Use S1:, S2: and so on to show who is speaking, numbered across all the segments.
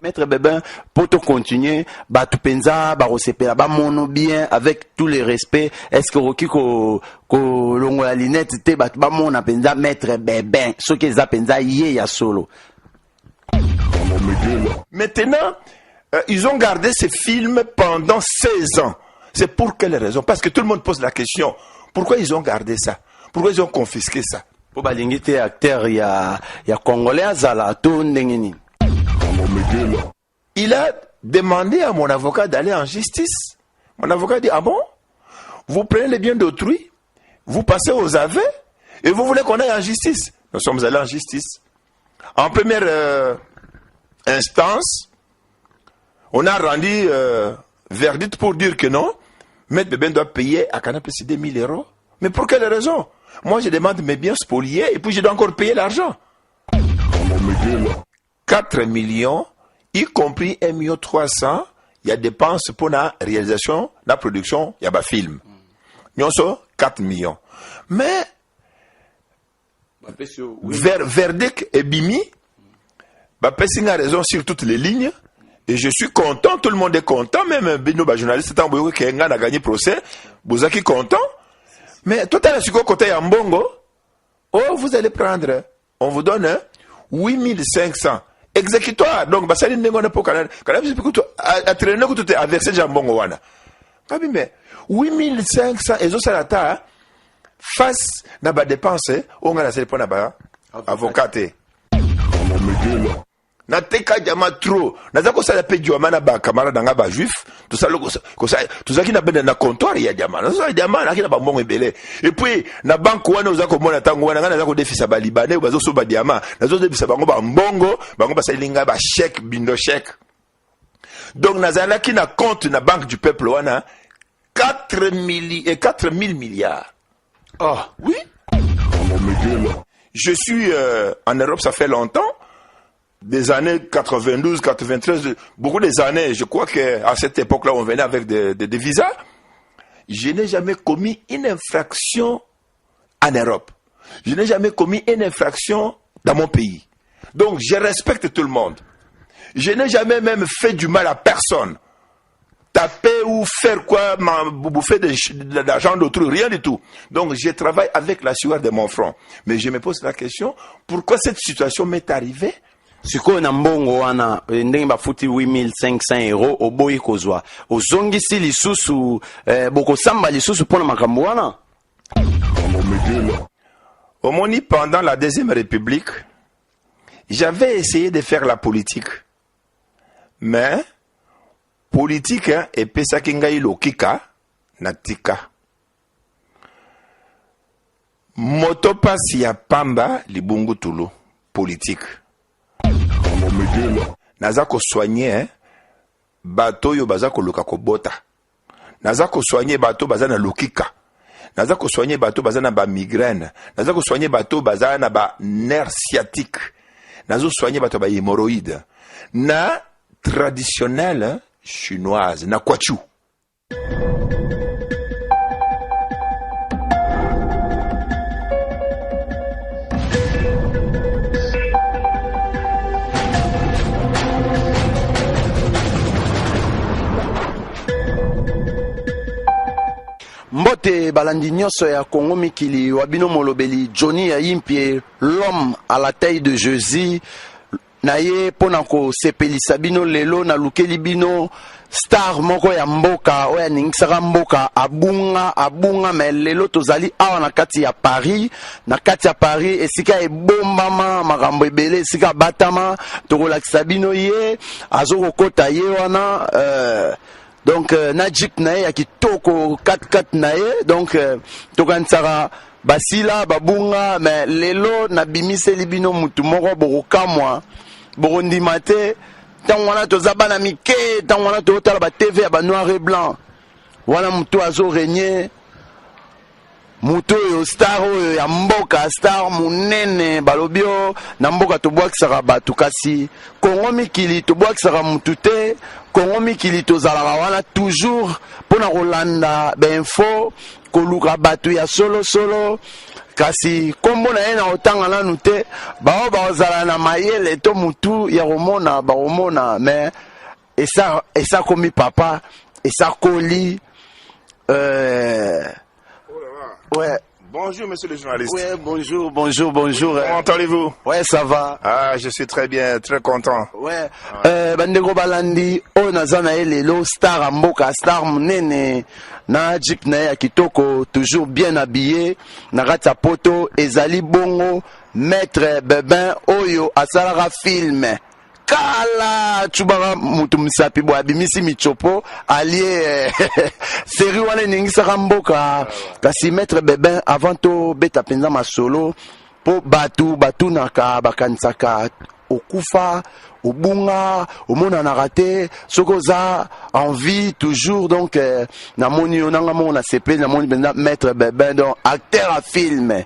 S1: Maître Bébin, pour te continuer, bah tu pensa, bah recépela, bah mono bien avec tous les respects. Est-ce que Rocky ko longo la linette te bah mon pensa Maître Bébin, ce que ça pensa yé ya solo.
S2: Maintenant, ils ont gardé ces films pendant 16 ans. C'est pour quelle raison? Parce que tout le monde pose la question. Pourquoi ils ont gardé ça? Pourquoi ils ont confisqué ça?
S1: Pour balingite acteur ya congolais azala to ndengeni.
S2: Il a demandé à mon avocat d'aller en justice. Mon avocat dit, ah bon? Vous prenez les biens d'autrui, vous passez aux aveux, et vous voulez qu'on aille en justice? Nous sommes allés en justice. En première instance, on a rendu verdict pour dire que non, Maître Bébin doit payer à Canal+ 2 000 €. Mais pour quelle raison? Moi, je demande mes biens spoliés et puis je dois encore payer l'argent. 4 millions, y compris 1,3 million, il y a dépenses pour la réalisation, la production, il y a un film. Nous sommes 4 millions. Mais, verdict et bimi, Pessin a raison sur toutes les lignes. Et je suis content, tout le monde est content, même Bino, journaliste, tant que Kenga a gagné procès, Bouzaki content. Mais tout à l'heure, côté Ambongo, oh, vous allez prendre, on vous donne 8500 exécutoire. Donc, ça n'est pas pour Canada. Canada, à traîner que tu es versé Jambongo wana. Mais 8500 et ça la face na ba dépense, on a la série pour na ba avocat. Na teka jama trop na zako sala pe jama na ba camarade nga ba juif tout ça qui na benda na comptoir ya jama na ça jama na kina ba mbongo ebele et puis na banque wana uzako mona tango wana nga na zako defisa ba libanais bazo so ba diama na zo defisa bango ba mbongo bango ba salinga ba chèque bindo chèque. Donc na zala qui na compte na banque du peuple wana 4 000 milliards. Oh oui. Je suis en Europe, ça fait longtemps. Des années 92, 93, beaucoup des années, je crois qu'à cette époque-là, on venait avec des visas. Je n'ai jamais commis une infraction en Europe. Je n'ai jamais commis une infraction dans mon pays. Donc, je respecte tout le monde. Je n'ai jamais même fait du mal à personne. Taper ou faire quoi, bouffer de l'argent d'autrui, rien du tout. Donc, je travaille avec la sueur de mon front. Mais je me pose la question, pourquoi cette situation m'est arrivée?
S1: Siko na mbongo wana ndenge bafuti 8500 € oboyi kozwa ozongisi lisusu boko samba lisusu pona makambo wana.
S2: Omoni, pendant la Deuxième République, j'avais essayé de faire la politique. Mais politique et pesa kingai lokika natika. Moto pasi ya pamba libungu tulu politique. Naza ko soigner bato yo baza ko luka ko bota. Naza ko soigner bato baza na lukika. Naza ko soigner bato baza na ba migraine. Naza ko soigner bato baza na ba nerf sciatique. Nazo soigner bato ba hémorroïde. Na traditionnelle chinoise na kwachu.
S1: Mbote balandi nyonso ya Congo mikili wabino molobeli Johnny Yayimpie, l'homme à la taille de Jésus naye pona ko sepelisa bino lelo na lukeli bino star moko ya mboka oya ningisaka mboka abunga me lelo tozali awa na kati ya Paris esika ebombama makambo ebele esika batama tokolakisa bino ye azokokota ye wana donc na jeep na ye ya kitoko 4x4 na ye donc tokanisaka basila babunga mais lelo na bimiseli bino mutu moko bokokamwa bokondima te ntango wana toza bana mike ntango wana tozotala ba TV ya ba noir et blanc wana mutu azorenye mutu oyo star oyo ya mboka star munene balobi oyo na mboka tobwakisaka bato kasi Kongo mikili tobwakisaka mutu te Kongo mikili tozalaka wana toujours mpona kolanda bainfo koluka bato ya solo kasi kombo na ye na otanga nanu te bao bazala na mayele to mutu ya komona bakomona mais esa komi papa esa koli ouais.
S2: Bonjour, monsieur le journaliste.
S1: Ouais, bonjour.
S2: Comment allez-vous?
S1: Ouais, ça va.
S2: Ah, je suis très bien, très content.
S1: Ouais. Bandeko balandi, o nazana elelo star amboka, star munene, na jeep na ya kitoko, toujours bien habillé, na rata poto, ezali bongo, maître Bebin, oyo asalara film. Kala chubara mutu msapi bo abimisi michopo allié série wana ningisaka mboka kasi maître Bebin avant to beta penza masolo po batu naka bakansaka okufa obunga omona na raté sokoza envie toujours donc na moni onanga mona sepe na moni benza maître Bebin donc acteur à film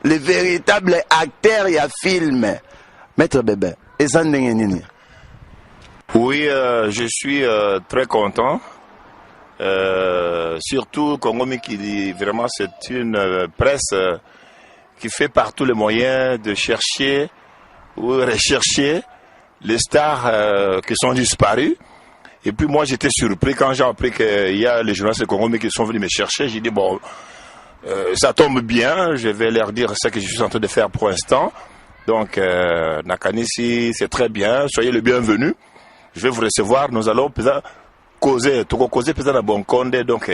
S1: le véritable acteur ya film maître Bebin.
S2: Oui, je suis très content. Surtout Congo Mikili, vraiment c'est une presse qui fait par tous les moyens de chercher ou rechercher les stars qui sont disparues. Et puis moi j'étais surpris quand j'ai appris qu'il y a les journalistes de Congo qui sont venus me chercher. J'ai dit bon, ça tombe bien, je vais leur dire ce que je suis en train de faire pour l'instant. Donc, Nakanisi, c'est très bien. Soyez le bienvenu. Je vais vous recevoir. Nous allons causer peut-être à bon compte. Donc,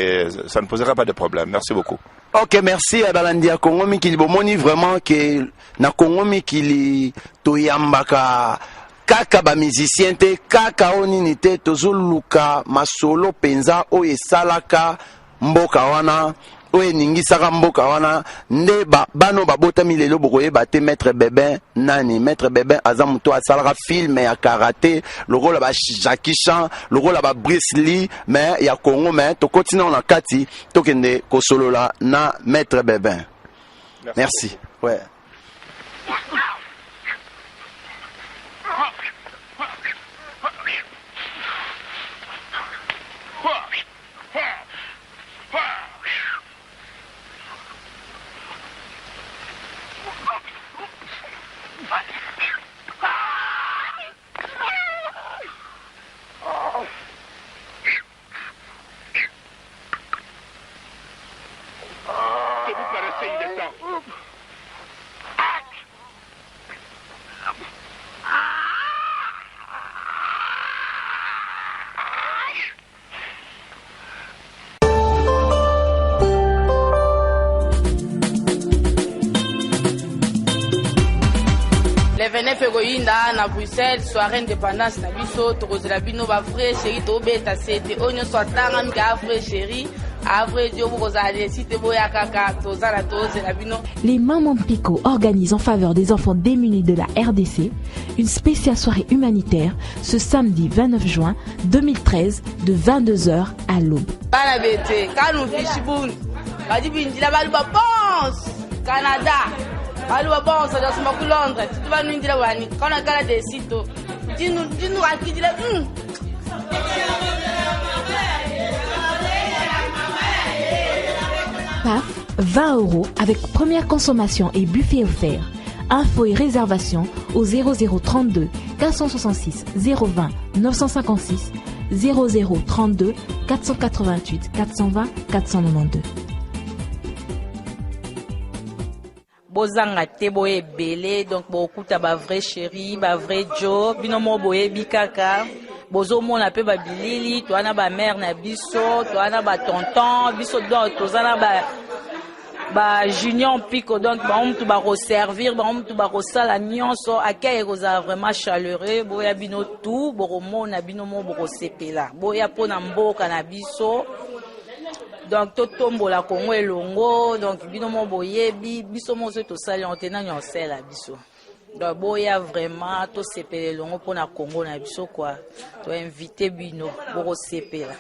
S2: ça ne posera pas de problème. Merci beaucoup.
S1: Ok, merci à Balandia Congo Mikili. Bomoni vraiment que na Congo Mikili toyambaka kaka ba musicien te kaka onini te tozoluka masolo penza oye salaka mboka wana. Oye ningisaka mboka wana nde bano babotami lelo bokoyeba te maître Bebin nani maître Bebin aza muto asalaka film ya karaté lokola ba Jackie Chan lokola ba Bruce Lee mais ya Congo mais tokotina na kati tokende kosolola na maître Bebin. Merci. Ouais.
S3: Fegoyinda na Bruxelles soirée indépendance na biso tokozela bino ba vrai chéri to beta c'était onyo swatanga mika vrai chéri avre dio bokozala desite boya kaka tozala tozela bino.
S4: Les Mamans Pico organisent en faveur des enfants démunis de la RDC une spéciale soirée humanitaire ce samedi 29 juin 2013 de 22h à l'aube.
S3: Bana bete kanu fishibun badi bindila balu ba pense Canada. Alua bon ça doit se Londres tu vas nous dire wani quand on a des sites dis-nous à qui dit là
S4: PAF 20 € avec première consommation et buffet offert. Info et réservation au 0032 466 020 956 0032 488 420 492.
S3: Bozanga te boye belé donc bokuta ba vrai chéri ba vrai Joe binomo boye bikaka bozo mona pe ba bilili to ana ba mère na biso to ana ba tonton biso donc to ana ba junior pico donc ba mtu ba servir ba mtu ba sala nyonso akay koza vraiment chaleureux boya bino tout boromona binomo boko sepela boya pona mboka na biso. Donc totombo la Congo elongo donc binomo boyebi biso mozo to sali antena nyonsela biso donc boya vraiment to sepele longo pona Congo na biso quoi to inviter bino boko sepela.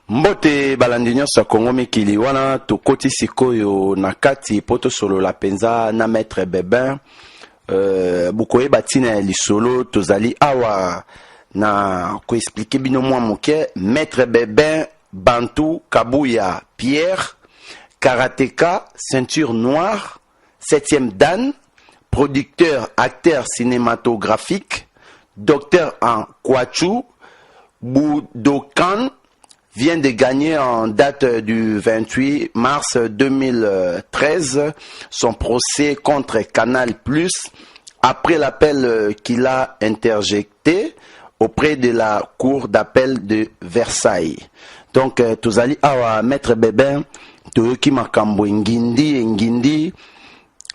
S1: Mbote balandi nyonso Congo mikili wana tokoti sikoyo na kati poto solo la penza na maître Bebin bukoye batina lisolo tozali awa na ko expliquer bino mwa moke maître Bebin Bantou Kabuya Pierre, karatéka, ceinture noire, 7e Dan, producteur, acteur cinématographique, docteur en Kwachu, Boudokan, vient de gagner en date du 28 mars 2013 son procès contre Canal+, après l'appel qu'il a interjecté auprès de la cour d'appel de Versailles. Donc, tozali awa maître Bébin, toyoki makambo ngindi,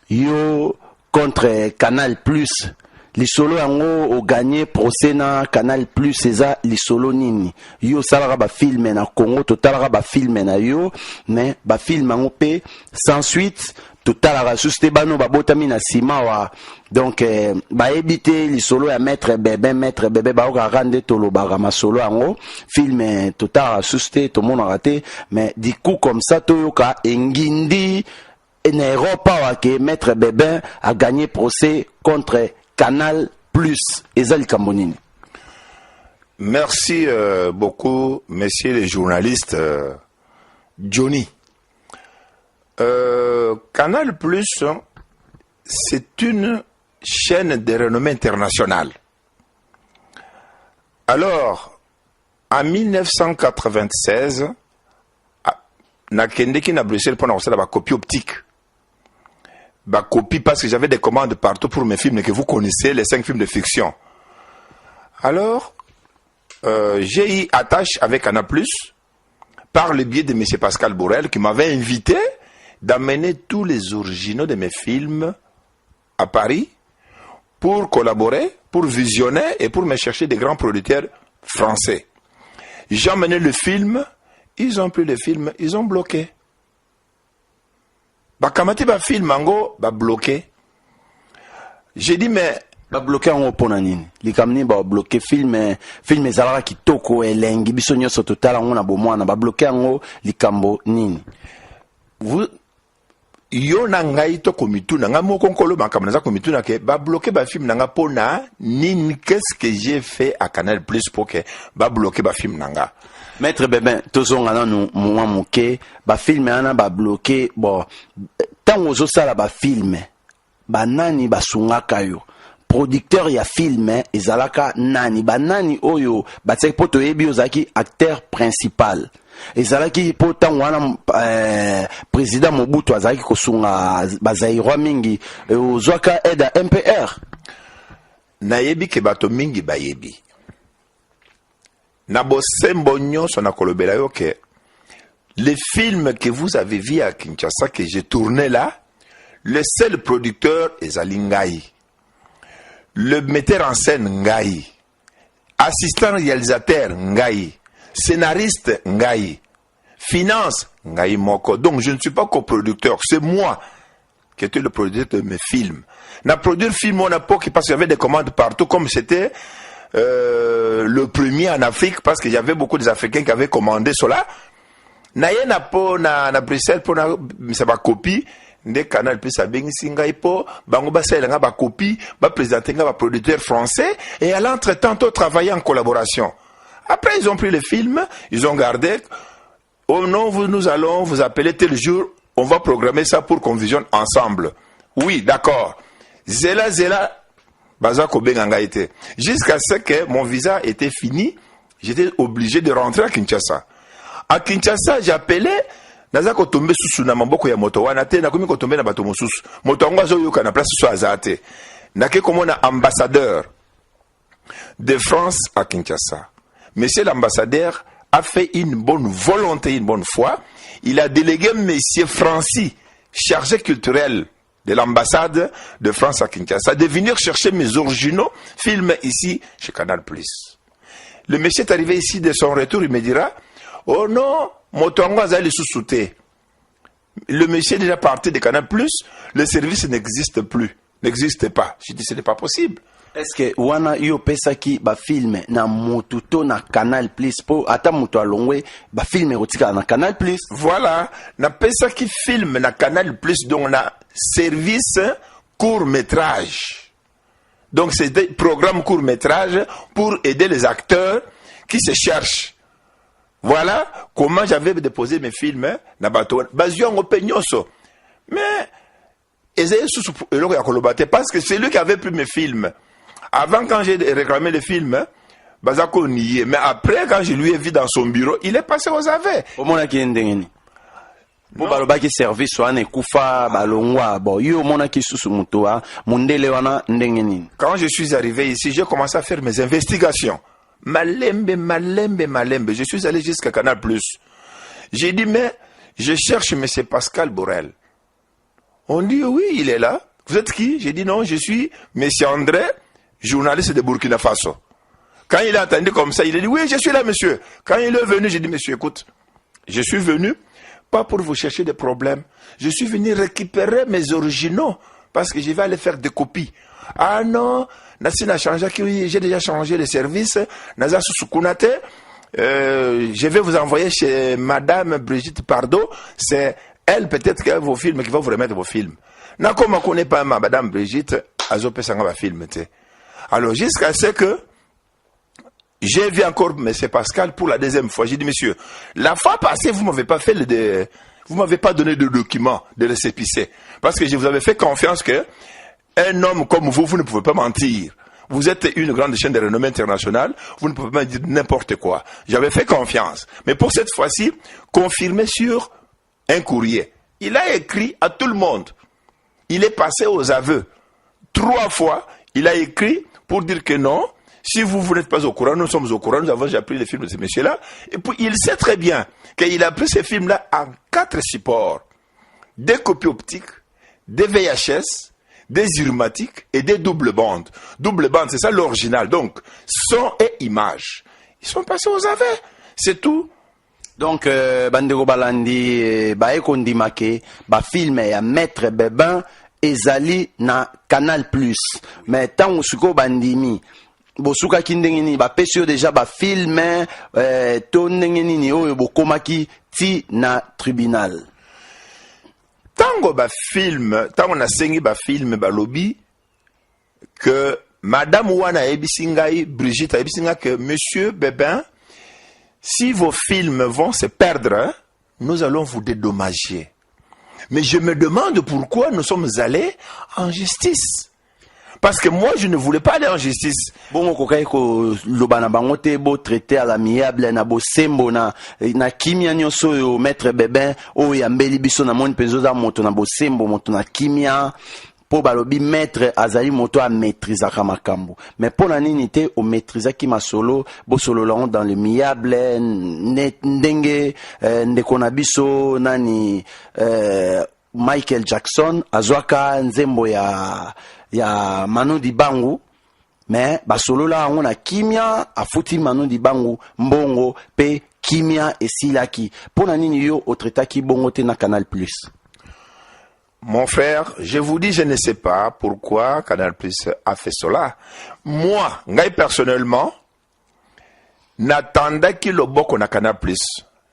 S1: yo contre Canal+. Lisolo yango o gagné procès na Canal+, eza lisolo nini. Yo salara ba filme na Congo, totalara ba filme na yo, mais ba filme yango pe sans suite, totalara suste bano ba botami na sima wa. Donc ba ebité lisolo ya maître bébé ba oka rande tolo ba masolo yango, filme totara suste to mona raté, mais du coup comme ça toyoka engindi en Europe wa ke maître bébé a gagné procès contre Canal+, Ezali Kambonini.
S2: Merci beaucoup, messieurs les journalistes. Johnny. Canal+, c'est une chaîne de renommée internationale. Alors, en 1996, na kendeki na Bruxelles pour la copie optique. Copie parce que j'avais des commandes partout pour mes films que vous connaissez, les 5 films de fiction. Alors, j'ai eu attache avec Canal+, par le biais de M. Pascal Borel, qui m'avait invité d'amener tous les originaux de mes films à Paris pour collaborer, pour visionner et pour me chercher des grands producteurs français. J'ai emmené le film, ils ont pris le film, ils ont bloqué. Bakamati ba film ango ba bloqué. J'ai dit mais
S1: ba bloqué ango pona nini? Likamni ba bloqué film ezalaka kitoko elengi biso nyonso totala ngo na bomwana ba bloqué ango likambo nini?
S2: Vous yo na ngai to komitu na nga moko nkolo makambo na za komitu na ke ba bloqué ba film na nga pona nini? Qu'est-ce que j'ai fait à Canal+ pour que ba bloqué ba film na nga?
S1: Maître Bébin, tozonga na nou mwa moke, ba filme ana ba bloqué, bon, tango zo sala ba filme, ba nani ba sungaka yo. Producteur ya filme, ezalaka nani, ba nani oyo, ba tsek poto ebi ozaki acteur principal. Ezalaki po tango wana président Mobutu azalaki kosunga ba zairwa mingi, ozwaka aide à MPR.
S2: Na yebi ke bato mingi ba yebi. Nabosembo nyonso na kolobela yo ke les films que vous avez vus à Kinshasa que j'ai tourné là, le seul producteur ezali ngai, le metteur en scène ngai, assistant réalisateur ngai, scénariste ngai, finance ngai moko. Donc je ne suis pas coproducteur, c'est moi qui étais le producteur de mes films. Na produire film on a pas parce qu'il y avait des commandes partout comme c'était le premier en Afrique parce que j'avais beaucoup d'Africains qui avaient commandé cela. Naye na po na Bruxelles pour na ça ba copie de Canal+ a bengi singa ipo bango ba sala nga ba copie ba présenter nga ba producteur français et à l'entretemps tout travailler en collaboration. Après ils ont pris le film, ils ont gardé. Oh non, nous allons vous appeler tel jour, on va programmer ça pour qu'on visionne ensemble. Oui, d'accord. Zela jusqu'à ce que mon visa était fini, j'étais obligé de rentrer à Kinshasa. À Kinshasa, j'appelais nazako tomber sous na maboko ya moto wana te na komi ko tomber na bato mosusu. Moto ngo azo yoka na place so azate. Nake comme on a ambassadeur de France à Kinshasa. Monsieur l'ambassadeur a fait une bonne volonté, une bonne foi. Il a délégué monsieur Francis, chargé culturel de l'ambassade de France à Kinshasa, de venir chercher mes originaux films ici chez Canal+. Le monsieur est arrivé ici, de son retour, il me dira, oh non, Motongo Azali sous-souté. Le monsieur est déjà parti de Canal+, le service n'existe plus, n'existe pas. Je dis, ce n'est pas possible.
S1: Est-ce que wana yo pesaki ba film na motuto na Canal+ po ata muto alongwe ba film erotika na Canal+?
S2: Voilà, na pesaki film na Canal+, donc na service court-métrage. Donc c'est des programmes court-métrage pour aider les acteurs qui se cherchent. Voilà comment j'avais déposé mes films na bateau. Bazio Peñoso. Mais parce que c'est lui qui avait pris mes films. Avant, quand j'ai réclamé les films, Bazako nié. Mais après, quand je lui ai vu dans son bureau, il est passé aux aveux.
S1: Po balobaki service wana ekufa balongwa bon yo monaki susu mutu wa mundele wana ndenge nini.
S2: Quand je suis arrivé ici, j'ai commencé à faire mes investigations. Malembe. Je suis allé jusqu'à Canal+. J'ai dit mais je cherche M. Pascal Borel. On dit oui, il est là. Vous êtes qui? J'ai dit non, je suis M. André, journaliste de Burkina Faso. Quand il a entendu comme ça, il a dit oui, je suis là monsieur. Quand il est venu, j'ai dit monsieur écoute, je suis venu pas pour vous chercher des problèmes. Je suis venu récupérer mes originaux parce que je vais aller faire des copies. Ah non, j'ai déjà changé de service. Je vais vous envoyer chez Madame Brigitte Pardo. C'est elle peut-être qui a vos films, qui va vous remettre vos films. Non, comme on ne connaît pas Madame Brigitte, Azopé Sanga va filmer. Alors jusqu'à ce que j'ai vu encore M. Pascal pour la deuxième fois. J'ai dit, monsieur, la fois passée, vous m'avez pas fait vous m'avez pas donné de documents, de récépissé. Parce que je vous avais fait confiance que un homme comme vous ne pouvez pas mentir. Vous êtes une grande chaîne de renommée internationale, vous ne pouvez pas dire n'importe quoi. J'avais fait confiance. Mais pour cette fois-ci, confirmé sur un courrier. Il a écrit à tout le monde. Il est passé aux aveux. 3 fois, il a écrit pour dire que non, si vous n'êtes pas au courant, nous sommes au courant, nous avons déjà pris les films de ce monsieur-là. Et puis, il sait très bien qu'il a pris ces films-là en 4 supports. Des copies optiques, des VHS, des urmatiques et des doubles bandes. Double bande, c'est ça l'original. Donc, son et image. Ils sont passés aux aveux. C'est tout.
S1: Donc, Bandego Balandi, Baekondimake, film ya Maître Bébin, ezali na Canal+. Mais tant suko bandimi, bosuka kindengeni ba pesio déjà ba film to ndengeni ni oyo bokomaki ti na tribunal.
S2: Tango ba film, tango na sengi ba film ba lobby que Madame Wana ebisingai Brigitte ebisinga que Monsieur Bébin, si vos films vont se perdre, nous allons vous dédommager. Mais je me demande pourquoi nous sommes allés en justice. Parce que moi, je ne voulais pas aller en justice.
S1: Bon, ko lobana bangote bo traité à l'amiable na bo sembo na kimia nyoso yo Maître Bébin o ya mbeli biso na moni penzo za moto na bo sembo moto na kimia po balobi maître azali moto a maîtriser kamakambo. Mais pour la nini te o maîtriser ki masolo bo solo la dans le miable ndenge ndeko na biso nani Michael Jackson azwaka nzembo ya Manu Dibango, mais basolo la on a kimia afuti Manu Dibango mbongo pe kimia esilaki pona nini yo otretaki bongo te na Canal+.
S2: Mon frère, je vous dis, je ne sais pas pourquoi Canal+ a fait cela. Moi, ngai personnellement, n'attendais qu'il le boko na Canal+.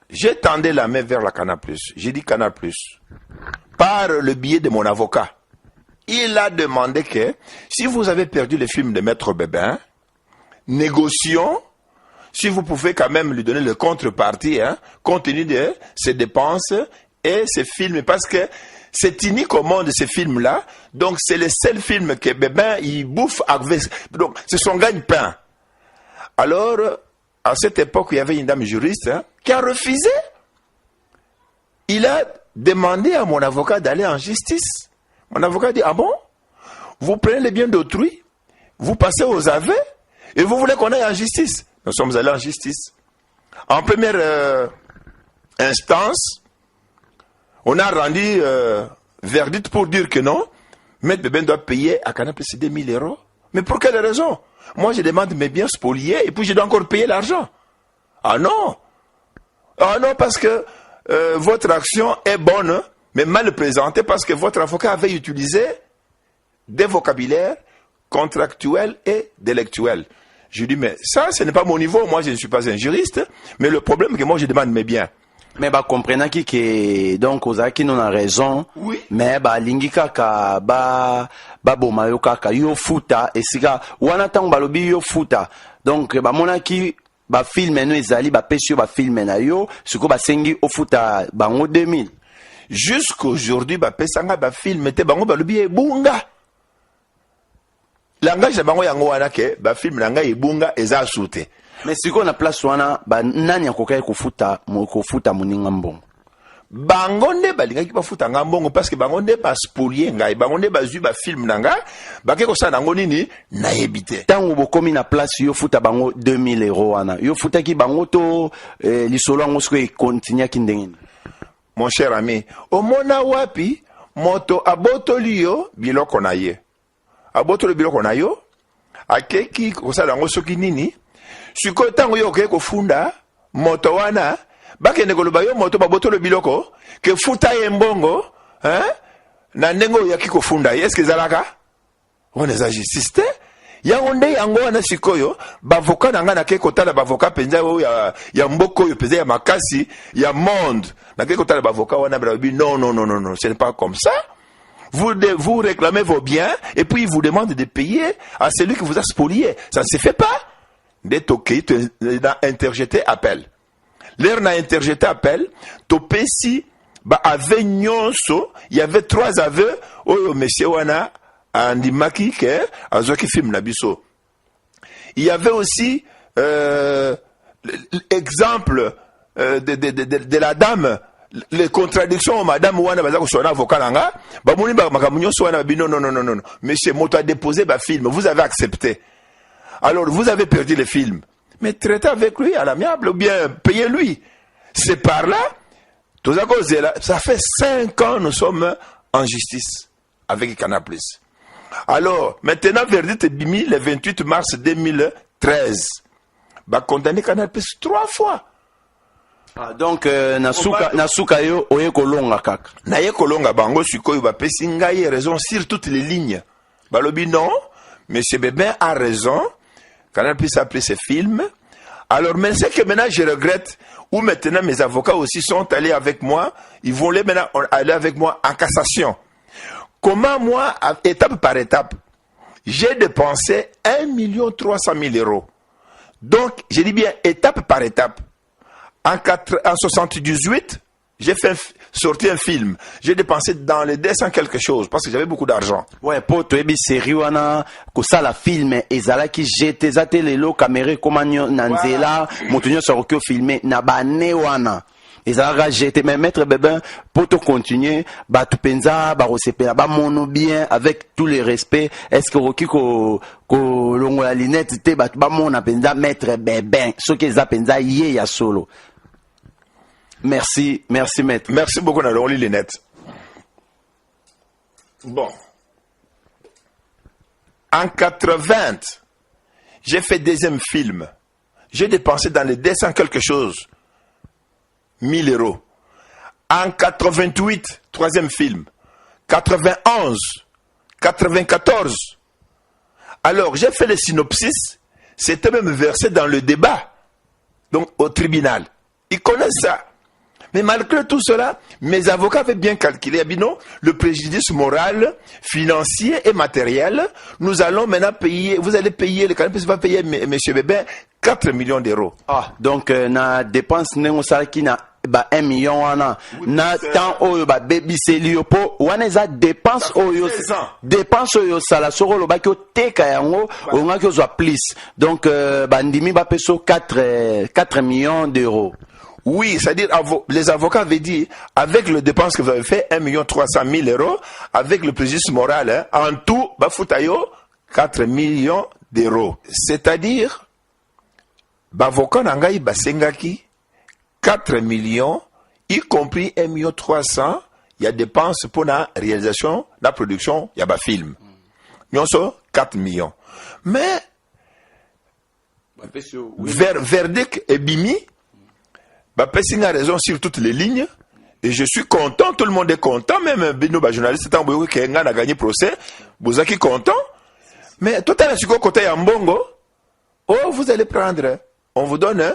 S2: J'ai tendu la main vers la Canal+. J'ai dit Canal+. Par le biais de mon avocat. Il a demandé que, si vous avez perdu le film de Maître Bébin, négocions, si vous pouvez quand même lui donner le contrepartie, compte tenu de ses dépenses et ses films, parce que c'est unique au monde ces films-là, donc c'est le seul film que Bébin, il bouffe avec, donc c'est son gagne-pain. Alors, à cette époque, il y avait une dame juriste qui a refusé. Il a demandé à mon avocat d'aller en justice. Mon avocat dit, ah bon? Vous prenez les biens d'autrui, vous passez aux aveux, et vous voulez qu'on aille en justice. Nous sommes allés en justice. En première instance, on a rendu verdict pour dire que non, Maître Bébin doit payer à Canal+ 2 000 €. Mais pour quelle raison? Moi, je demande mes biens spoliés, et puis je dois encore payer l'argent. Ah non! Ah non, parce que votre action est bonne, mais mal présentée parce que votre avocat avait utilisé des vocabulaires contractuels et délictuels. Je dis, mais ça, ce n'est pas mon niveau. Moi, je ne suis pas un juriste. Mais le problème, c'est que moi, je demande mes biens.
S1: Mais comprenant que donc ozaki non a raison.
S2: Oui.
S1: Mais lingi kaka bomayo kaka yo futa esika wana tango balobi yo futa. Donc monaki ba film no ezali ba pesio ba film na yo siko ba sengi ofuta bango 2000
S2: jusqu'aujourd'hui ba pesanga ba film te bango ba lobi ebunga langage bango yango wana ke ba film na ngai ebunga eza sute
S1: mais siko na place wana ba nani akokai kofuta moninga mbongo
S2: bango nde balingaki bafuta nga mbongo parce que bango nde baspolie ngai bango nde bazwi ba film na nga bake kosala nango nini nayebi te
S1: ntango bokomi na place yo futa bango 2000 € wana yo futaki bango to lisolo yango siko ekontinuaki ndenge nini
S2: mon cher ami omona wapi moto abotoli yo biloko na ye abotoli biloko na yo akeki kosala yango soki nini sikoyo ntango yo okei kofunda moto wana bakende koloba yo moto babotolo biloko ke futa ye mbongo na ndenge oyo yaki kofunda ye eske ezalaka on eza justice te yango nde yango wana sikoyo bavoka na ngai nakei kotala bavoka mpenza oyo ya mboka oyo mpenza ya makasi ya monde nakei kotala bavoka wana balobi non ce n'est pas comme ça vous réclamez vos biens et puis ils vous demandent de payer à celui qui vous a spolié ça ne se fait pas nde tokei na interjeté appel l'air n'a interjeté appel, topesi ba ave nyonso, il y avait 3 aveux, oyo monsieur wana andimaki ke azoki film na biso. Il y avait aussi l'exemple de la dame, les contradictions madame wana baza ko sona avocat nanga, ba moni ba makamu nyonso wana ba non, monsieur moto a déposé ba film, vous avez accepté. Alors vous avez perdu le film. Mais traitez avec lui à l'amiable ou bien payez-lui. C'est par là, ça fait 5 ans nous sommes en justice avec Canal+. Alors, maintenant, verdict est bimi le 28 mars 2013. Bah, condamné Canal+ 3 fois.
S1: Ah, donc, nasuka yo oye kolonga kaka.
S2: Na ye kolonga bango sikoyo ba pesi ngai raison sur toutes les lignes. Balobi non, monsieur Bébin a raison. Canal+ a appelé ce film. Alors, mais c'est que maintenant je regrette, où maintenant mes avocats aussi sont allés avec moi, ils vont maintenant aller avec moi en cassation. Comment moi, étape par étape, j'ai dépensé 1 300 000 €. Donc, je dis bien étape par étape. En 78, j'ai sorti un film. J'ai dépensé dans les 200 quelque chose parce que j'avais beaucoup d'argent.
S1: Ouais, pour toi, série wana, ko sala film, ezala ki jete zate lelo caméra komanyo nanzela, motunyo sorokyo filmé na bane wana. Ezala jete mais maître Bébin pour te continuer, ba tu penza ba rosepela ba mono bien avec tous les respects. Est-ce que roki ko longo la linette te ba mona penza maître Bébin, ce que za penza yé ya solo. Merci maître.
S2: Merci beaucoup, Naloli Linette. Bon. En 80, j'ai fait deuxième film. J'ai dépensé dans les 200 quelque chose, 1000 €. En 88, troisième film. 91, 94. Alors, j'ai fait le synopsis. C'était même versé dans le débat. Donc, au tribunal. Ils connaissent ça. Mais malgré tout cela, mes avocats avaient bien calculé, non, le préjudice moral, financier et matériel. Nous allons maintenant payer, vous allez payer, le Canal+ va payer M. Bébin 4 millions €.
S1: Ah, donc, na dépense nengo salaki na ba 1 million wana. Na temps oyo ba baby seliopo, wana za dépense oyo. Dépense oyo sala soro lo ba ki o teka yango, o nga ki o zwa plus. Donc, ba ndimi ba peso 4 millions €.
S2: Oui, c'est-à-dire, les avocats avaient dit, avec le dépense que vous avez fait, 1 300 000 €, avec le préjudice moral, en tout, Bafoutayo, 4 millions €. C'est-à-dire, Bavoka Nangaï Basengaki, 4 millions, y compris 1 300 000, il y a dépenses pour la réalisation, la production, il y a un film. Nous sommes 4 millions. Mais, verdict et bimi, Pessin a raison sur toutes les lignes et je suis content, tout le monde est content, même Bino journaliste qui a gagné procès, Bouzaki content. Mais tout à l'heure, côté Ambongo, oh, vous allez prendre, on vous donne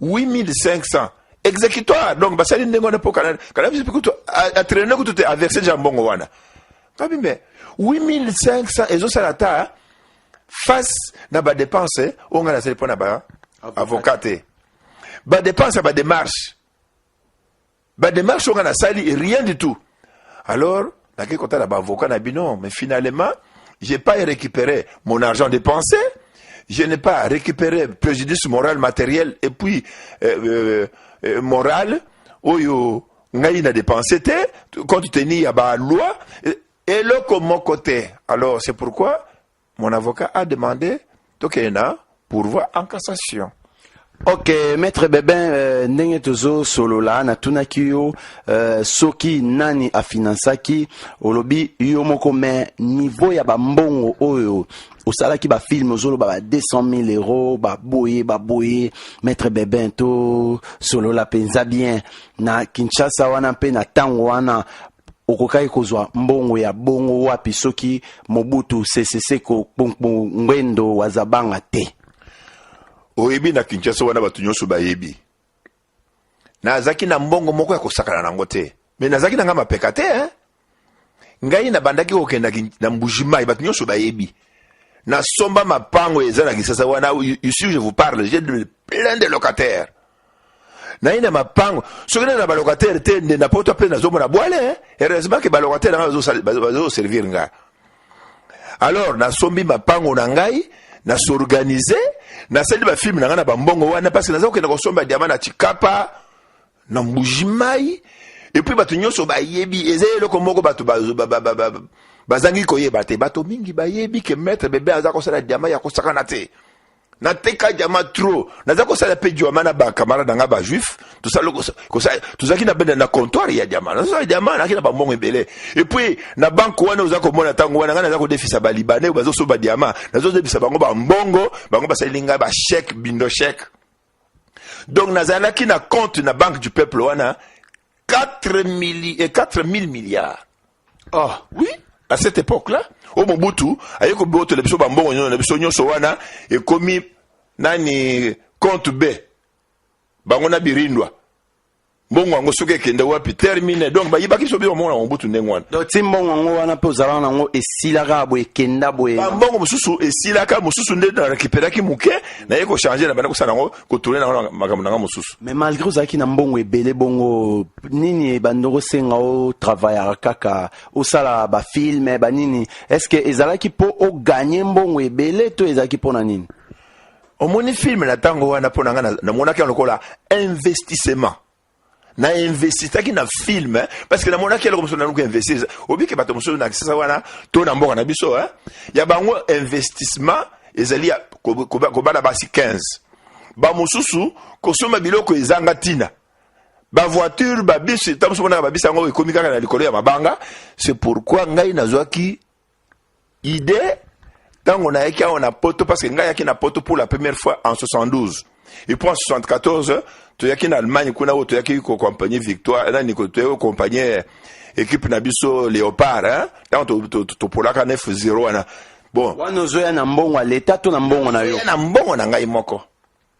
S2: 8500 exécutoire. Donc, Bassali Nengon pour Canada, a traîné que tout est versé Jambongo wana. Mais 8500 et ça la face na ba dépense, on a la pour na ba avocat te. Ba dépense ba démarche. Ba démarche on a sali rien du tout. Alors, na ke kota na ba avocat na bino, mais finalement, j'ai pas récupéré mon argent dépensé, je n'ai pas récupéré préjudice moral matériel et puis moral oyo ngai na dépensé te compte tenu ya ba loi et le comme côté. Alors, c'est pourquoi mon avocat a demandé tokena pourvoi en cassation.
S1: Ok, maître Bébin, ndenge tozo solo la na tunaki yo soki nani afinansaki olobi yo moko me niveau ya bambongo oyo osalaki ba film ozolo ba 200 000 euros ba boye maître Bébin to solo la penza bien na Kinshasa wana pe na tango wana okokai kozwa mbongo ya bongo wapi soki Mobutu CCC ko ngwendo wazabanga te.
S2: Oyebi na Kinshasa wana batu nyonso bayebi. Nazaki na mbongo moko ya kosakana nango te. Mais nazaki na nga mapeka te, hein? Ngai na bandaki kokenda na Mbujimai batu nyonso bayebi. Na somba mapango eza na Kinshasa wana, ici je vous parle, j'ai plein de locataires. Na ina mapango, soki na ba locataire te na poto pe na zomo na boile, hein? Heureusement que ba locataire bazo servir nga. Alors na sombi mapango na ngai, na s'organiser, na sali ba film na ngana ba mbongo wana parce que naza kokenda kosomba diamant na Chikapa na Mbujimai et puis batu nyonso ba yebi ezelo ko moko batu bazangi koyeba te bato mingi ba yebi ke maître Bébé aza kosala diamant ya kosakana te na teka diamant trop naza kosala pe diamant na ba camarade nga ba juif tout ça tout ça qui na benda na comptoir ya diamant na ça diamant na kina ba mbongo ebele et puis na banque wana uza ko mona tango wana ngana za ko defisa ba libanais bazo so ba diamant nazo defisa bango ba mbongo bango ba salinga ba chèque bindo chèque. Donc nazala qui na compte na banque du peuple wana 4 000 milliards.
S1: Oh
S2: oui, à cette époque-là au Mobutu ayeko boto le biso ba mbongo nyono le biso nyonso wana et komi nani compte B bango na birindwa mbongo ngo soke kende wapi termine donc ba yibaki so bi omona Mobutu ndengwana
S1: donc timbongo ngo wana pe ozala nango esilaka boye kenda boye
S2: ba mbongo mususu esilaka mususu nde na récupérer ki muke na yeko changer na bana ko sana ngo ko tourner na makambo na mususu.
S1: Mais malgré ozalaki na mbongo ebele bongo nini bandoko senga o travailler kaka osala ba film ba nini est-ce que ezalaki po o gagner mbongo ebele to ezalaki po na nini?
S2: Omoni film na tango wana po na ngana na monaki lokola investissement. Na investissaki na film hein? Parce que na monaki eloko muso na nuko investir obi ke bato muso na kisa wana to na mboka na biso hein ya bango investissement ezali ko bana basi 15 ba mususu ko soma biloko ezanga tina ba voiture ba bus tamuso bona ba bisa ngo ekomi kaka na likolo ya mabanga. C'est pourquoi ngai nazwaki idée tango na yaki on a poto parce que ngai yaki na poto pour la première fois en 72 et puis en 74 to yaki na Allemagne kuna to yaki ko compagnie Victoire na ni ko to compagnie équipe na biso Léopard hein tant to polaka 9-0 wana bon
S1: wana zoya na mbongo l'état to na mbongo na yo
S2: na mbongo na ngai moko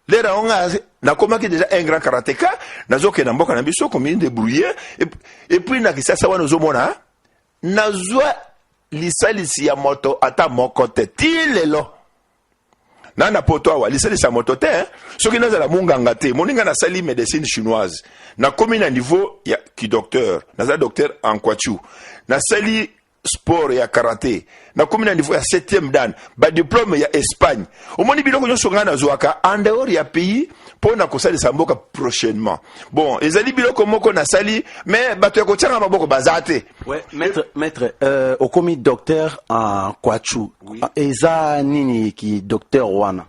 S2: lera onga na komaki déjà un grand karatéka nazoke na mboka na biso comme débrouiller et puis na kisasa wana zomona nazwa lisalisi ya moto ata moko te tilelo na poto awa lisalisi ya moto te soki nazala munganga te moninga na sali médecine chinoise na komi na niveau ya ki docteur nazala docteur en kwachu na sali sport ya karaté na komi na niveau ya 7e dan ba diplôme ya Espagne omoni biloko nyonso ngana zwaka en dehors ya pays po na kosalisa mboka prochainement bon ezali biloko moko na sali mais bato ya kotianga maboko bazate.
S1: Ouais, maître okomi docteur en kwachu oui. Eza nini ki docteur wana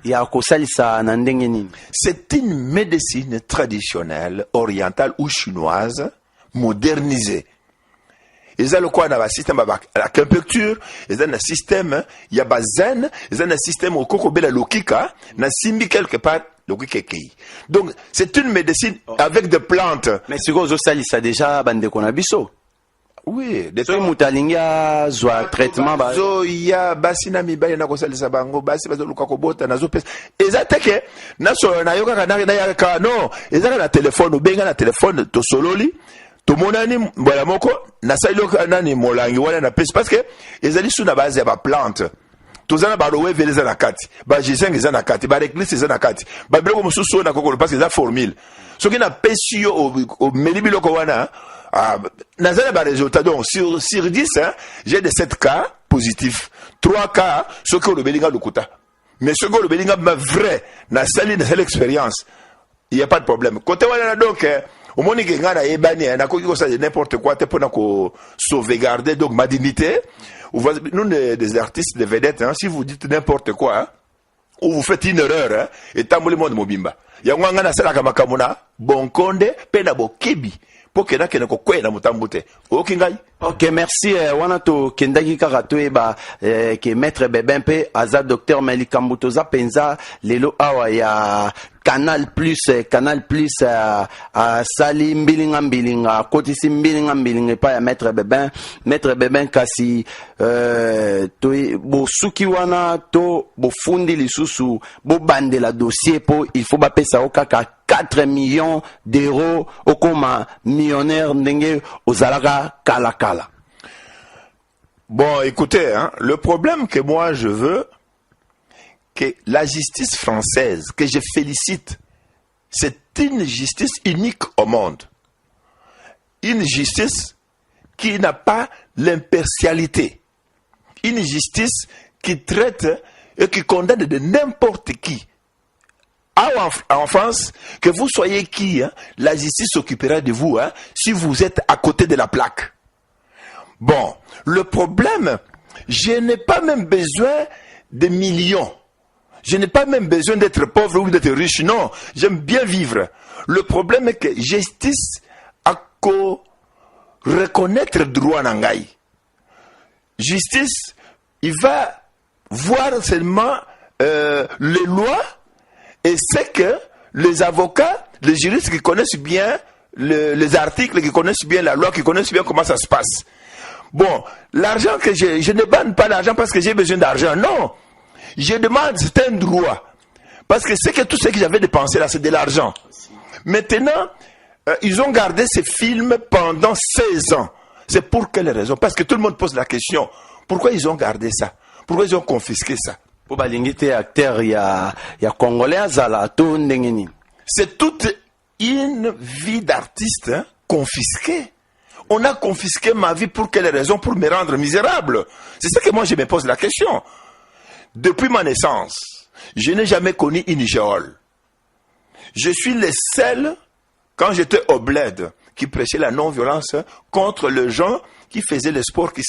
S1: ya kosalisa na ndenge nini?
S2: C'est une médecine traditionnelle orientale ou chinoise modernisée. Ils ont le quoi dans le système l'acupuncture, ils ont un système il y a bazen, ils ont un système au kokobela lokika, na simbi quelque part lokikeki. Donc c'est une médecine avec des plantes.
S1: Mais si vous osali ça déjà bande konabiso.
S2: Oui,
S1: des so mutalinga zwa traitement ba
S2: zo ya basi na mibaya na kosalisa bango basi bazo luka kobota nazo pesa. Ezateke na so na yoka na ya ka no, ezaka na téléphone obenga na téléphone to sololi. To monani mbala moko na sailo nani molangi wana na pesi parce que ezali sous na base ya ba plante tozana ba rowe vele za na kati ba giseng za na kati ba réglisse za na kati ba biloko mosusu na kokolo parce que za formule soki na pesi yo au meli biloko wana nazana ba résultat donc sur 10 hein, j'ai de 7 cas positifs 3 cas soki le belinga lukuta mais soki le belinga ma vrai na sali l'expérience il y a pas de problème côté wana donc au moni que ngana ebani na koki ko ça n'importe quoi te pona ko sauvegarder donc ma dignité. Nous, des artistes, des vedettes, hein, si vous dites n'importe quoi, hein, ou vous faites une erreur, hein, et tambouli monde mobimba. Yangwanga na sala kama kamuna, bon konde, pena bo kebi. Pokena kena ko kwena mutambute. Okingai.
S1: Ok, merci. Wanato kendagi karato eba ke maître Bebempe aza docteur Meli Kambutoza penza lelo awa ya Canal Plus sali mbilinga kotisi mbilinga pa ya maître Beben kasi to bo suki wana to bo fundi lisusu bo bandela dossier po il faut ba pesa o kaka 4 millions d'euros au coma millionnaire ndenge ozalaka kala.
S2: Bon, écoutez, hein, le problème que moi je veux que la justice française, que je félicite, c'est une justice unique au monde. Une justice qui n'a pas l'impartialité. Une justice qui traite et qui condamne de n'importe qui. En France, que vous soyez qui, hein, la justice s'occupera de vous, hein, si vous êtes à côté de la plaque. Bon, le problème, je n'ai pas même besoin de millions. Je n'ai pas même besoin d'être pauvre ou d'être riche. Non, j'aime bien vivre. Le problème est que justice a qu'à reconnaître droit nangai. Justice, il va voir seulement les lois et c'est que les avocats, les juristes qui connaissent bien les articles, qui connaissent bien la loi, qui connaissent bien comment ça se passe. Bon, l'argent que je ne demande pas l'argent parce que j'ai besoin d'argent. Non. Je demande, c'est un droit. Parce que c'est que tout ce que j'avais dépensé là, c'est de l'argent. Maintenant, ils ont gardé ces films pendant 16 ans. C'est pour quelle raison? Parce que tout le monde pose la question. Pourquoi ils ont gardé ça? Pourquoi ils ont confisqué ça? C'est toute une vie d'artiste, hein, confisquée. On a confisqué ma vie pour quelle raison? Pour me rendre misérable. C'est ça que moi je me pose la question. Depuis ma naissance, je n'ai jamais connu une géole. Je suis le seul, quand j'étais au bled, qui prêchait la non-violence contre les gens qui faisaient le sport, qui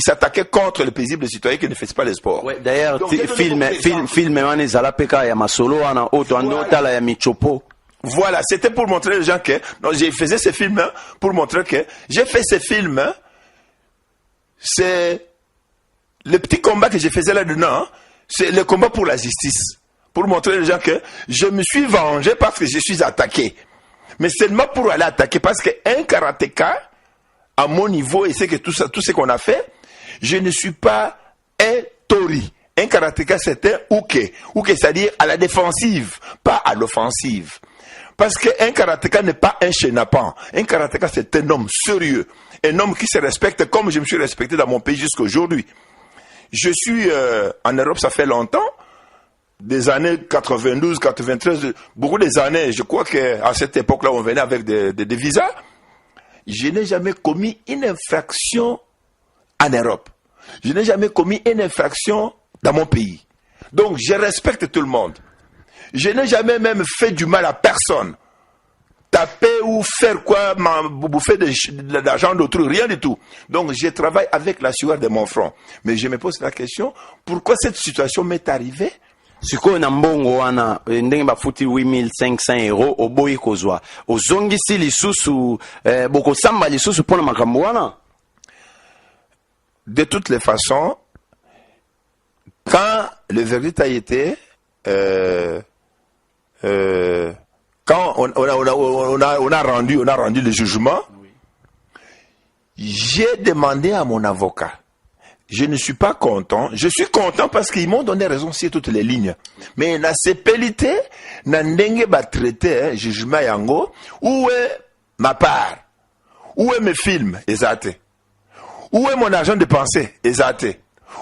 S2: s'attaquaient contre les paisibles citoyens qui ne faisaient pas le sport.
S1: Ouais, d'ailleurs,
S2: Voilà, c'était pour montrer aux gens que non, j'ai fait ce film hein, pour montrer que j'ai fait ce film. Hein, c'est le petit combat que je faisais là-dedans, hein, c'est le combat pour la justice. Pour montrer aux gens que je me suis vengé parce que je suis attaqué. Mais seulement pour aller attaquer, parce qu'un karatéka, à mon niveau, et c'est que tout ce qu'on a fait, je ne suis pas un tori. Un karatéka, c'est un uke. Uke, c'est-à-dire à la défensive, pas à l'offensive. Parce qu'un karatéka n'est pas un chenapan. Un karatéka, c'est un homme sérieux. Un homme qui se respecte comme je me suis respecté dans mon pays jusqu'à aujourd'hui. Je suis en Europe, ça fait longtemps. Des années 92, 93, beaucoup des années. Je crois qu'à cette époque-là, on venait avec des visas. Je n'ai jamais commis une infraction en Europe. Je n'ai jamais commis une infraction dans mon pays. Donc, je respecte tout le monde. Je n'ai jamais même fait du mal à personne. Taper ou faire quoi, bouffer de l'argent d'autrui, rien du tout. Donc, je travaille avec la sueur de mon front. Mais je me pose la question, pourquoi cette situation m'est arrivée?
S1: Sikoyo na mbongo wana ndenge bafuti 8500 € oboyi kozwa ozongisi lisusu bokosamba lisusu pona makambo wana.
S2: De toutes les façons, quand le verdict a été quand on a rendu le jugement, oui. J'ai demandé à mon avocat. Je ne suis pas content. Je suis content parce qu'ils m'ont donné raison sur toutes les lignes. Mais na sepelité, na ndenge ba traité jugement yango, où est ma part? Où est mes films? Exacté. Où est mon argent dépensé? Exacté.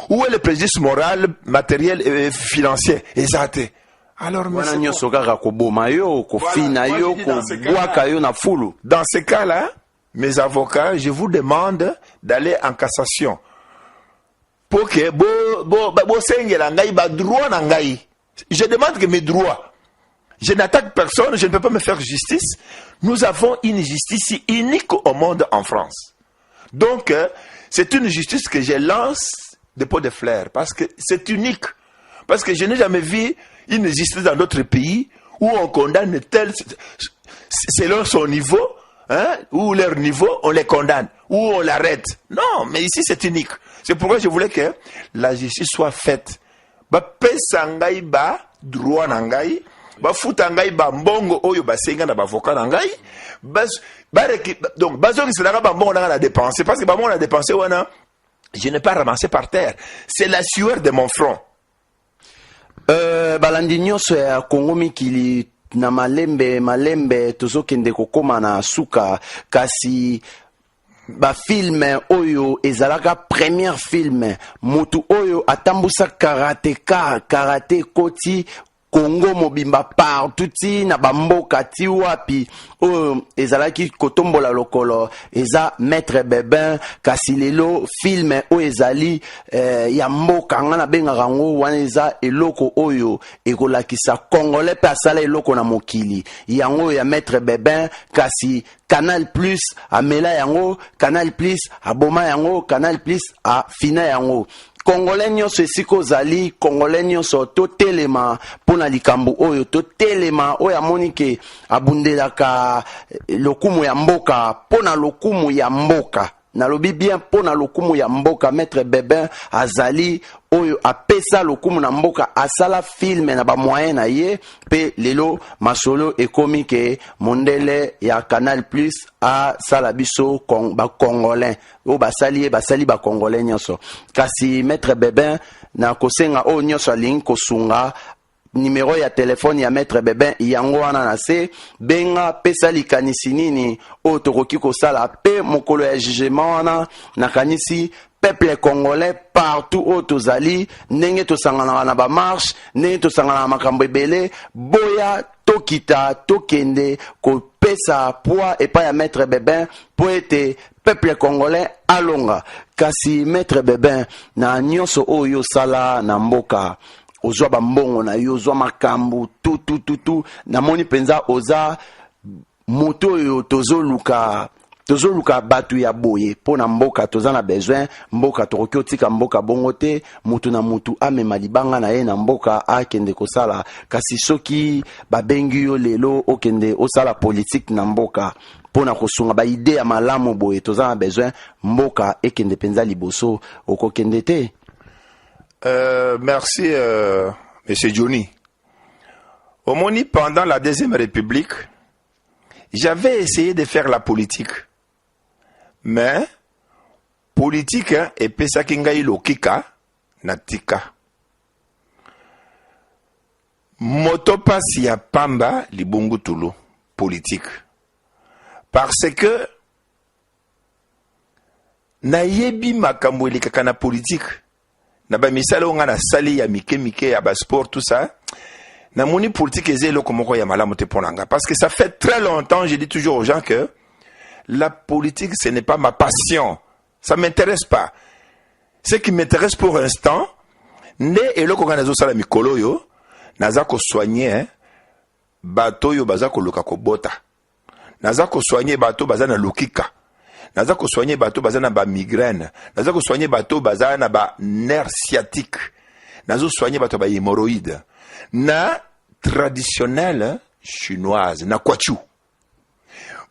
S2: Où est le préjudice moral, matériel et financier? Exact. Alors,
S1: dans
S2: ce cas-là, mes avocats, je vous demande d'aller en cassation. Pour que je demande que mes droits. Je n'attaque personne, je ne peux pas me faire justice. Nous avons une justice unique au monde en France. Donc, c'est une justice que je lance de pot de fleurs parce que c'est unique. Parce que je n'ai jamais vu une justice dans d'autres pays où on condamne tel, selon son niveau, hein, ou leur niveau, on les condamne, ou on l'arrête. Non, mais ici c'est unique. C'est pourquoi je voulais que la justice soit faite. Pesa ngai ba droit na ngai, futa ngai ba mbongo oyo ba senga na ba avocat na ngai, donc bazo ki sala ba mbongo na la dépenser parce que ba mbongo na dépenser wana, je n'ai pas ramassé par terre. C'est la sueur de mon front.
S1: Balandi nyonso ya Kongo mikili na malembe tozokende kokoma na suka kasi ba film oyo ezalaka première film mutu oyo atambusa karate koti Congo mobimba partout na bamboka ti wapi oyo ezalaki kotombola lokolo eza Maître Bébin kasi lelo film oyo ezali ya mboka nga na bengaka ngo wana eza eloko oyo ekolakisa congolais pe asala eloko na mokili yango ya Maître Bébin kasi Canal Plus amela yango, Canal Plus aboma yango, Canal Plus afina yango. Congolais nyonso esiko zali, Congolais nyonso to telema pona likambo oyo, to telema oyo amoni ke abundelaka lokumu ya mboka, pona lokumu ya mboka. Nalobi bien pona lokumu ya mboka. Maître Bébin azali oyo apesa lokumu na mboka asala filme na ba moyen na ye pe lelo masolo ekomi ke mondele ya Canal Plus a sala biso ba congolais o basali ba congolais nyonso kasi Maître Bébin na kosenga o nyonso alingi kosunga numéro ya téléphone ya Maître Bébin yango wana na se benga pesa likanisi nini o tokoki kosala pe mokolo ya jugement wana na kanisi peuple congolais partout au tozali ndenge tosangana na ba marche ndenge tosangana na makambo ebele boya tokita tokende ko pesa poids et pas ya Maître Bébin pour être peuple congolais alonga kasi Maître Bébin na nyonso oyo sala na mboka ozwa bambongo na yo ozwa makambo tout namoni penza oza moto oyo tozoluka batu ya boye pona mboka toza na besoin mboka tokoki otika mboka bongo te mutu na mutu amema libanga na ye na mboka akende kosala kasi soki babengi yo lelo okende osala politique na mboka pona kosunga ba idée ya malamu boye toza na besoin mboka ekende penza liboso okokende te.
S2: Merci Monsieur Johnny. Au Moni, pendant la Deuxième République, j'avais essayé de faire la politique. Mais politique et pesa kingai lokika natika. Motopasi ya pamba libungu tulu politique. Parce que na yebi makambo elikaka na politique. Na ba misala onga na sali ya mike ya ba sport tout ça. Na moni politique ezelo komoko ya malamu te ponanga parce que ça fait très longtemps, je dis toujours aux gens que la politique ce n'est pas ma passion. Ça m'intéresse pas. Ce qui m'intéresse pour l'instant, ne eloko kana zo sala mikolo yo, naza ko soigner bato yo baza ko luka ko bota. Naza ko soigner bato baza na lukika. Naza ko soigner bato baza na ba migraine. Naza ko soigner bato baza na ba nerf sciatique. Nazo soigner bato ba hémorroïde. Na traditionnelle chinoise, na kwachu.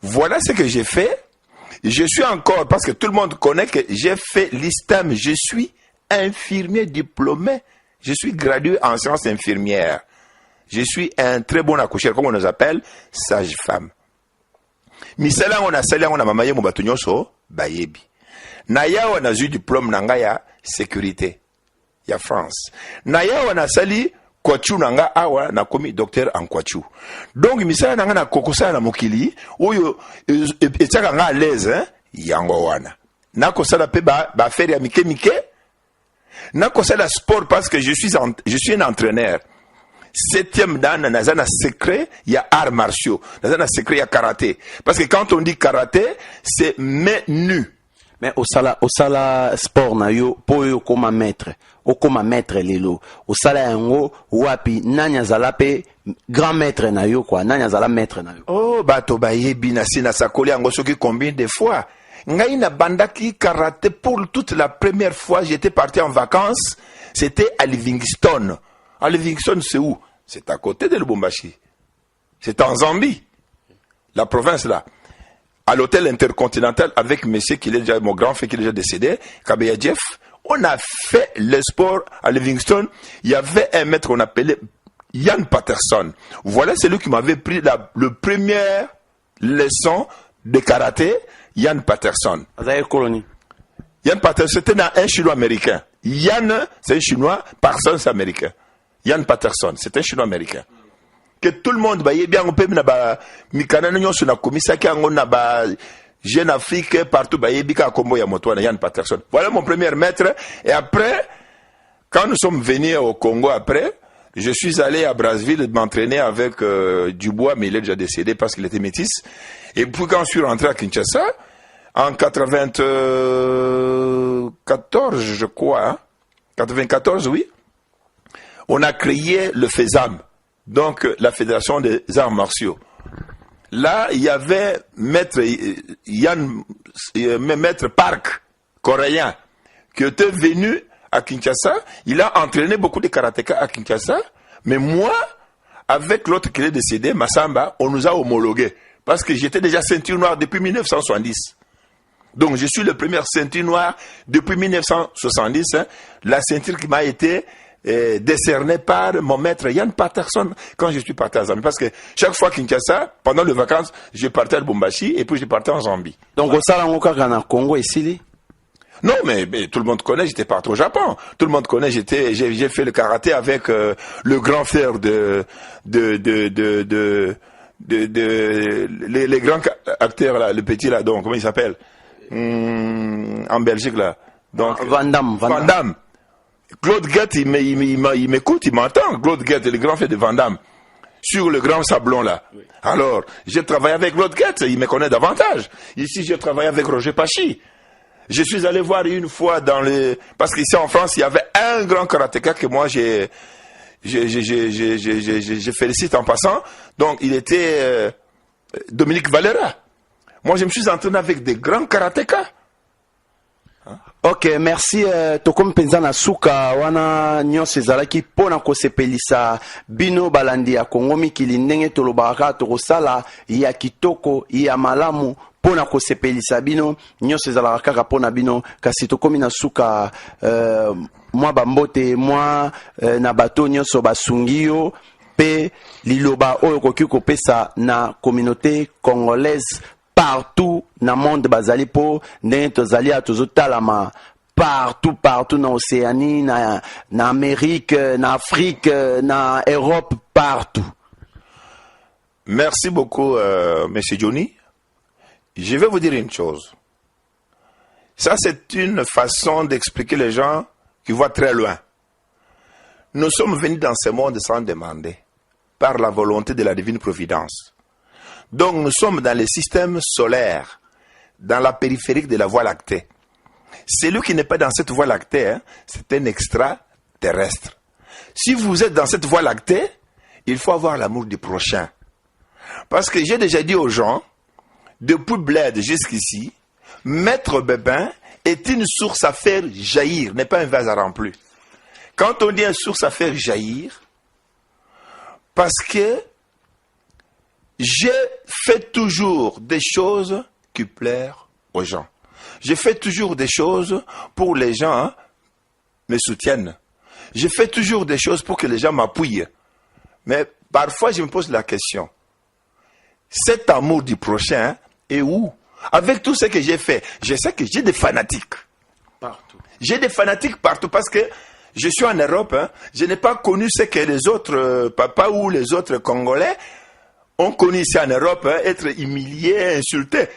S2: Voilà ce que j'ai fait. Je suis encore, parce que tout le monde connaît que j'ai fait l'ISTAM. Je suis infirmier diplômé. Je suis gradué en sciences infirmières. Je suis un très bon accoucheur, comme on nous appelle, sage-femme. Misala on a sali on a mamaye mo bato nyonso bayebi. Na ya on a eu diplôme nanga ya sécurité ya France. Na ya on a sali kwachu nanga awa na komi docteur en kwachu. Donc misala nanga na kokosa na mokili oyo etaka nga à l'aise hein yango wana. Na kosala pe ba faire ya mike Nako c'est le sport parce que je suis un entraîneur. 7e dan nazana secret, il y a arts martiaux. Nazana secret, il y a karaté. Parce que quand on dit karaté, c'est main nue.
S1: Mais au sala sport na yo po yo koma maître lelo au sala yango wapi nanya zala pe grand maître na yo quoi nanya zala maître na yo.
S2: Oh bato bayebi na sina sakoli yango soki combien de fois ngai na bandaki karaté pour toute la première fois j'étais parti en vacances, c'était à Livingstone. À Livingstone, c'est où? C'est à côté de Lubumbashi. C'est en Zambie. La province là. À l'hôtel intercontinental avec monsieur qui est déjà, mon grand frère qui est déjà décédé, Kabeya Jeff. On a fait le sport à Livingstone. Il y avait un maître qu'on appelait Yann Patterson. Voilà celui qui m'avait pris le première leçon de karaté, Yann Patterson. Yann Patterson, c'était un Chinois américain. Yann, c'est un Chinois, Patterson, c'est américain. Yann Patterson, c'est un Chinois américain. Que tout le monde, bah, bien, on peut, mikana nyo sur la commission, on a, Jeune Afrique, partout, bah, yebika, kombo ya moto, Yann Patterson. Voilà mon premier maître. Et après, quand nous sommes venus au Congo après, je suis allé à Brazzaville m'entraîner avec, Dubois, mais il est déjà décédé parce qu'il était métis. Et puis quand je suis rentré à Kinshasa, en 94, je crois, hein, 94, oui, on a créé le FESAM, donc la Fédération des Arts Martiaux. Là, il y avait maître Park, coréen, qui était venu à Kinshasa. Il a entraîné beaucoup de karatékas à Kinshasa, mais moi, avec l'autre qui est décédé, Massamba, on nous a homologués. Parce que j'étais déjà ceinture noire depuis 1970. Donc, je suis le premier ceinture noire depuis 1970. Hein, la ceinture qui m'a été décernée par mon maître Yann Patterson quand je suis parti à Zambie. Parce que chaque fois Kinshasa, pendant les vacances, je partais à Lubumbashi et puis je partais en Zambie.
S1: Donc, au Salon Congo ici?
S2: Non, mais tout le monde connaît, j'étais parti au Japon. Tout le monde connaît, j'ai fait le karaté avec le grand frère les grands acteurs là, le petit là, donc comment il s'appelle en Belgique là, donc
S1: Van Damme.
S2: Claude Guette, il m'écoute, il m'entend. Claude Guette, le grand frère de Van Damme, sur le grand sablon là. Oui. Alors, j'ai travaillé avec Claude Guette, il me connaît davantage. Ici, j'ai travaillé avec Roger Pachi. Je suis allé voir une fois parce qu'ici en France, il y avait un grand karatéka que moi je félicite en passant. Donc, il était Dominique Valera. Moi, je me suis entraîné avec des grands karatékas.
S1: Ok, merci. Tokom penza na suka wana nyonso ezalaki pona kosepelisa bino balandi ya Kongo mikili ndenge tolobaka tokosala ya kitoko ya malamu pona kosepelisa bino nyonso ezalaka kaka pona bino kasi tokomi na suka mwa bambote mwa na bato nyonso basungi yo pe liloba oyo koki kopesa na communauté congolaise partout na monde bazali po ndenge tozali tozotalama partout na Océanie, na Amérique, na Afrique, na Europe, partout.
S2: Merci beaucoup, Monsieur Johnny. Je vais vous dire une chose. Ça, c'est une façon d'expliquer les gens qui voient très loin. Nous sommes venus dans ce monde sans demander, par la volonté de la divine providence. Donc, nous sommes dans le système solaire, dans la périphérique de la Voie lactée. Celui qui n'est pas dans cette Voie lactée, hein, c'est un extraterrestre. Si vous êtes dans cette Voie lactée, il faut avoir l'amour du prochain. Parce que j'ai déjà dit aux gens, depuis Bled jusqu'ici, Maître Bébin est une source à faire jaillir, n'est pas un vase à remplir. Quand on dit une source à faire jaillir, parce que j'ai fait toujours des choses qui plaisent aux gens. Je fais toujours des choses pour les gens hein, me soutiennent. Je fais toujours des choses pour que les gens m'appuient. Mais parfois, je me pose la question. Cet amour du prochain est où? Avec tout ce que j'ai fait, je sais que j'ai des fanatiques.
S1: Partout.
S2: J'ai des fanatiques partout parce que je suis en Europe. Hein, je n'ai pas connu ce que les autres papas ou les autres Congolais ont connu ici en Europe, hein, être humiliés, insultés.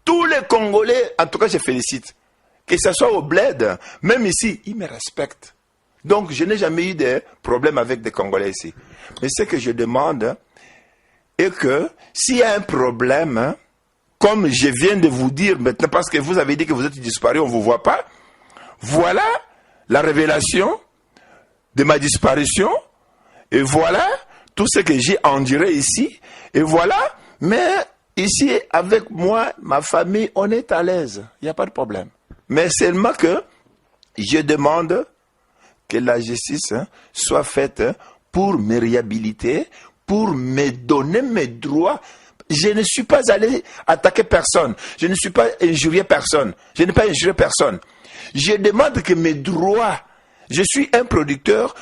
S2: Tous les Congolais, en tout cas je félicite. que ce soit au bled, même ici, ils me respectent. Donc, je n'ai jamais eu de problème avec des Congolais ici. Mais ce que je demande est que s'il y a un problème, comme je viens de vous dire maintenant, parce que vous avez dit que vous êtes disparu, on ne vous voit pas, voilà la révélation de ma disparition, et voilà tout ce que j'ai enduré ici, et voilà, mais ici, avec moi, ma famille, on est à l'aise, il n'y a pas de problème. Mais seulement que je demande que la justice soit faite pour me réhabiliter, pour me donner mes droits. Je ne suis pas allé attaquer personne, je ne suis pas injurié personne, je n'ai pas injurié personne. Je demande que mes droits, je suis un producteur,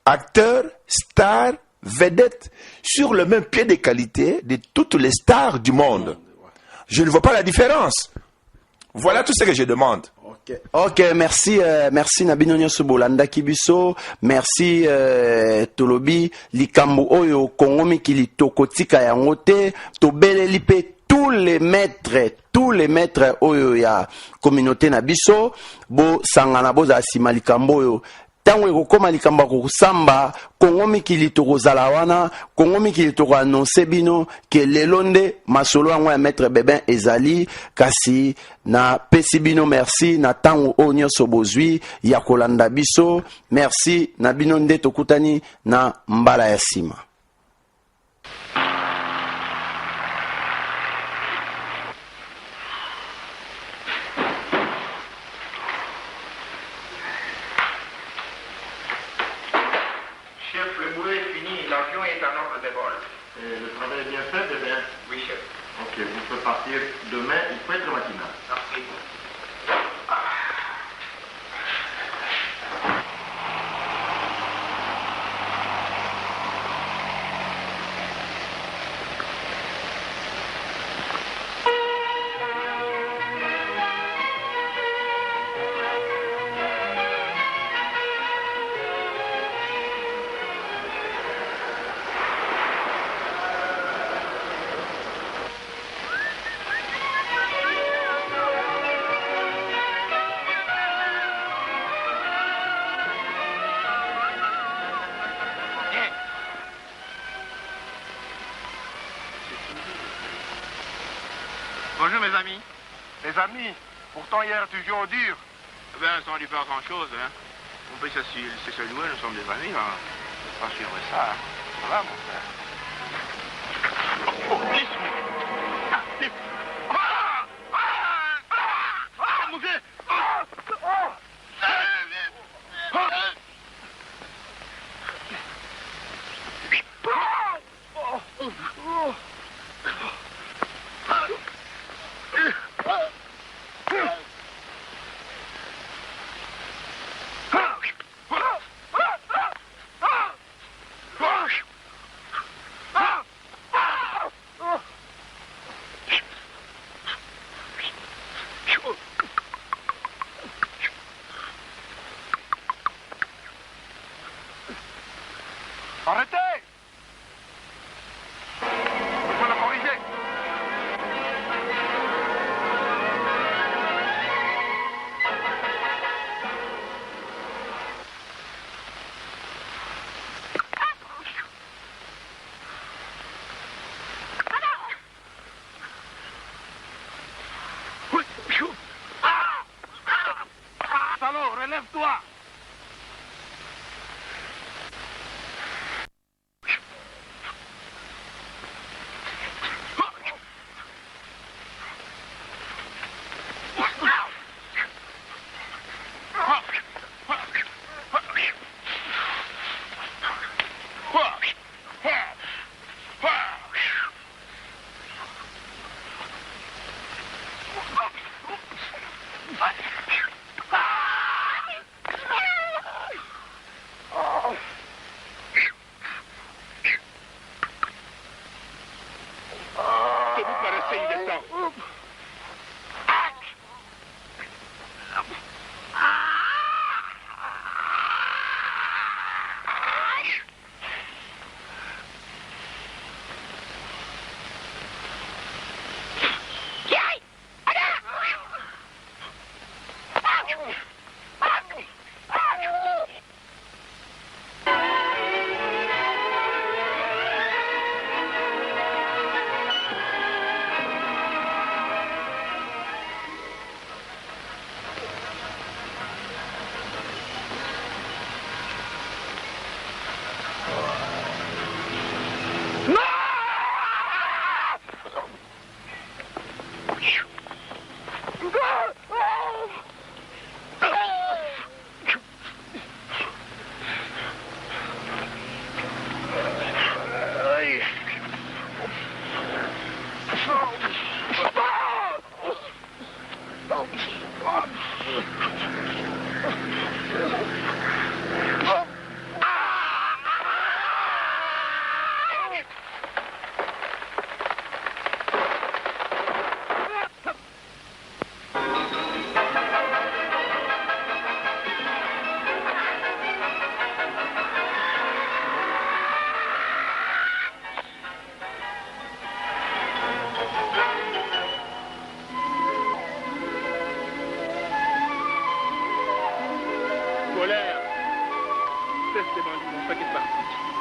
S2: acteur, star, vedette, sur le même pied de qualité de toutes les stars du monde. Je ne vois pas la différence. Voilà tout ce que je demande.
S1: Ok, merci, merci Nabino Nyonso Bolanda Kibiso, merci Tolobi, Likambo Oyo, Kongo Mikili Tokotika Yangote, Tobele Lipe, tous les maîtres Oyo ya communauté Nabiso, Bo Sangana Boza Sima Likambo Oyo. Tango ekokoma likambo kusamba Kongo Mikili tokozala wana Kongo Mikili toko annonce bino ke lelo nde masolo yango ya maître Bébin ezali kasi na pesi bino merci na tango oyo nyonso bozwi ya kolanda biso merci na bino nde tokutani na mbala ya sima.
S5: Demain, il faut être matinal. Merci.
S6: Bonjour mes amis. Les amis, pourtant hier tu joues au dur. Eh bien, sans lui faire grand chose, hein. On peut se louer, nous sommes des amis, hein. Pas suivre ça, hein. Ça va mon frère. Oh, mon Dieu. Arrêtez! Il faut la corriger. Salaud, relève-toi! déteste les bandits, mon frère qui est parti.